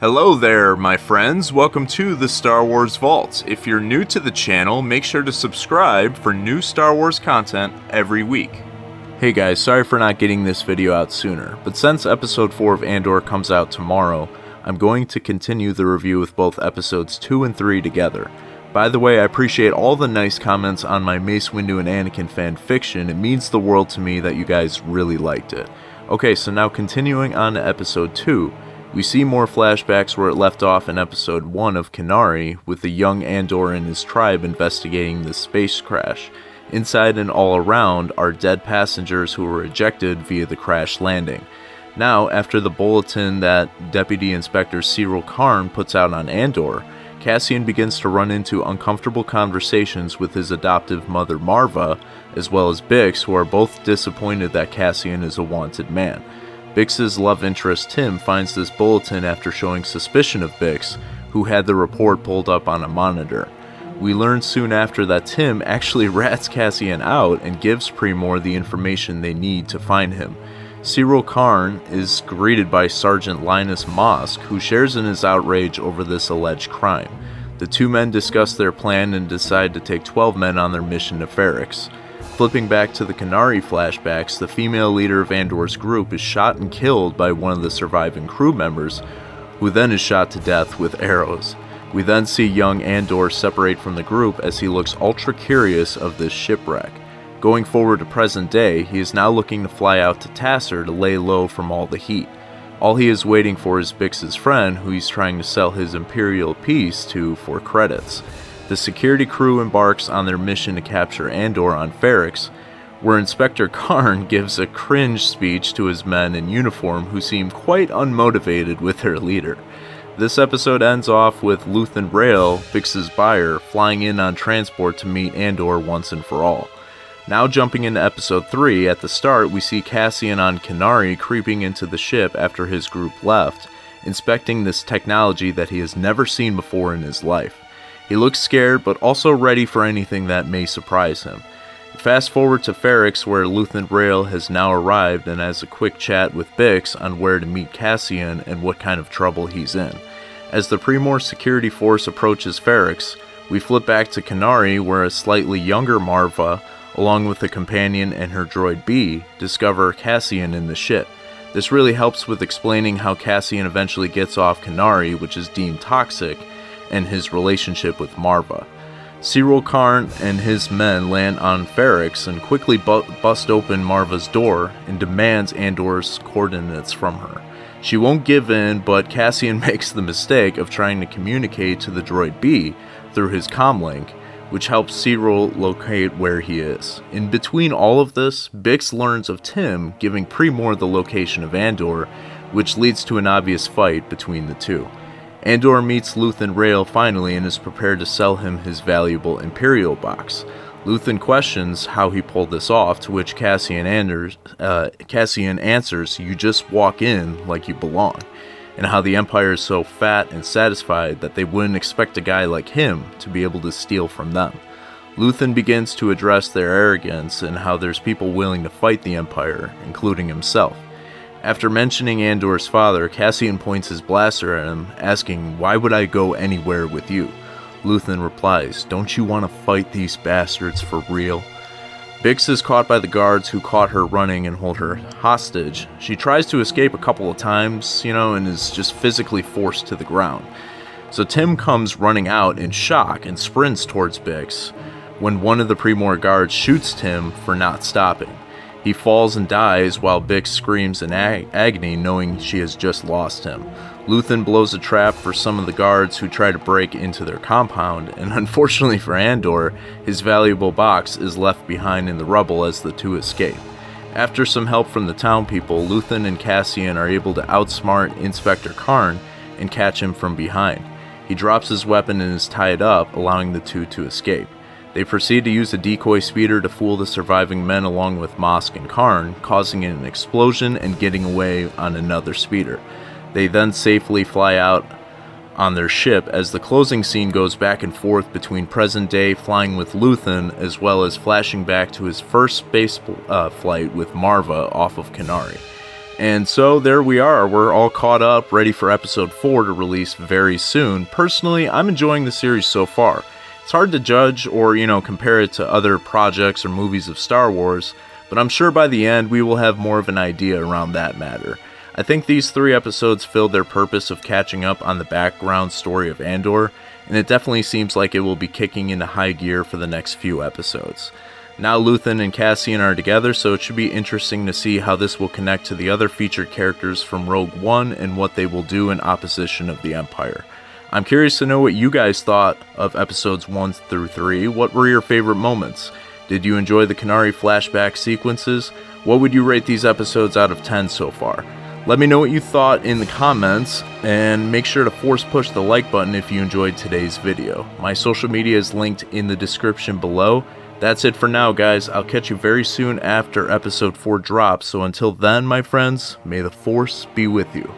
Hello there, my friends. Welcome to the Star Wars Vault. If you're new to the channel, make sure to subscribe for new Star Wars content every week. Hey guys, sorry for not getting this video out sooner, but since episode 4 of Andor comes out tomorrow, I'm going to continue the review with both episodes 2 and 3 together. By the way, I appreciate all the nice comments on my Mace Windu and Anakin fan fiction. It means the world to me that you guys really liked it. Okay, so now continuing on to episode 2, we see more flashbacks where it left off in episode 1 of Kenari, with the young Andor and his tribe investigating the space crash. Inside and all around are dead passengers who were ejected via the crash landing. Now, after the bulletin that Deputy Inspector Cyril Karn puts out on Andor, Cassian begins to run into uncomfortable conversations with his adoptive mother Marva, as well as Bix, who are both disappointed that Cassian is a wanted man. Bix's love interest Tim finds this bulletin after showing suspicion of Bix, who had the report pulled up on a monitor. We learn soon after that Tim actually rats Cassian out and gives Premor the information they need to find him. Cyril Karn is greeted by Sergeant Linus Mosk, who shares in his outrage over this alleged crime. The two men discuss their plan and decide to take 12 men on their mission to Ferrix. Flipping back to the Kenari flashbacks, the female leader of Andor's group is shot and killed by one of the surviving crew members, who then is shot to death with arrows. We then see young Andor separate from the group as he looks ultra curious of this shipwreck. Going forward to present day, he is now looking to fly out to Tasser to lay low from all the heat. All he is waiting for is Bix's friend, who he's trying to sell his Imperial piece to for credits. The security crew embarks on their mission to capture Andor on Ferrix, where Inspector Karn gives a cringe speech to his men in uniform who seem quite unmotivated with their leader. This episode ends off with Luthen Rael, Bix's buyer, flying in on transport to meet Andor once and for all. Now jumping into episode 3, at the start we see Cassian on Kenari creeping into the ship after his group left, inspecting this technology that he has never seen before in his life. He looks scared, but also ready for anything that may surprise him. Fast forward to Ferrix, where Luthen Rael has now arrived and has a quick chat with Bix on where to meet Cassian and what kind of trouble he's in. As the Premor security force approaches Ferrix, we flip back to Kenari, where a slightly younger Marva, along with a companion and her droid B, discover Cassian in the ship. This really helps with explaining how Cassian eventually gets off Kenari, which is deemed toxic, and his relationship with Marva. Cyril Karn and his men land on Ferrix and quickly bust open Marva's door and demands Andor's coordinates from her. She won't give in, but Cassian makes the mistake of trying to communicate to the droid B through his comlink, which helps Cyril locate where he is. In between all of this, Bix learns of Tim giving Premor the location of Andor, which leads to an obvious fight between the two. Andor meets Luthen Rael finally and is prepared to sell him his valuable Imperial box. Luthen questions how he pulled this off, to which Cassian answers, "You just walk in like you belong," and how the Empire is so fat and satisfied that they wouldn't expect a guy like him to be able to steal from them. Luthen begins to address their arrogance and how there's people willing to fight the Empire, including himself. After mentioning Andor's father, Cassian points his blaster at him, asking, "Why would I go anywhere with you?" Luthen replies, "Don't you want to fight these bastards for real?" Bix is caught by the guards who caught her running and hold her hostage. She tries to escape a couple of times, and is just physically forced to the ground. So Tim comes running out in shock and sprints towards Bix, when one of the Premor guards shoots Tim for not stopping. He falls and dies while Bix screams in agony, knowing she has just lost him. Luthen blows a trap for some of the guards who try to break into their compound, and unfortunately for Andor, his valuable box is left behind in the rubble as the two escape. After some help from the town people, Luthen and Cassian are able to outsmart Inspector Karn and catch him from behind. He drops his weapon and is tied up, allowing the two to escape. They proceed to use a decoy speeder to fool the surviving men along with Mosk and Karn, causing an explosion and getting away on another speeder. They then safely fly out on their ship as the closing scene goes back and forth between present day flying with Luthen as well as flashing back to his first space flight with Marva off of Kenari. And so there we are, we're all caught up, ready for episode 4 to release very soon. Personally, I'm enjoying the series so far. It's hard to judge or, compare it to other projects or movies of Star Wars, but I'm sure by the end we will have more of an idea around that matter. I think these 3 episodes filled their purpose of catching up on the background story of Andor, and it definitely seems like it will be kicking into high gear for the next few episodes. Now Luthen and Cassian are together, so it should be interesting to see how this will connect to the other featured characters from Rogue One and what they will do in opposition of the Empire. I'm curious to know what you guys thought of episodes 1 through 3. What were your favorite moments? Did you enjoy the Kenari flashback sequences? What would you rate these episodes out of 10 so far? Let me know what you thought in the comments, and make sure to force push the like button if you enjoyed today's video. My social media is linked in the description below. That's it for now, guys. I'll catch you very soon after episode 4 drops, so until then, my friends, may the Force be with you.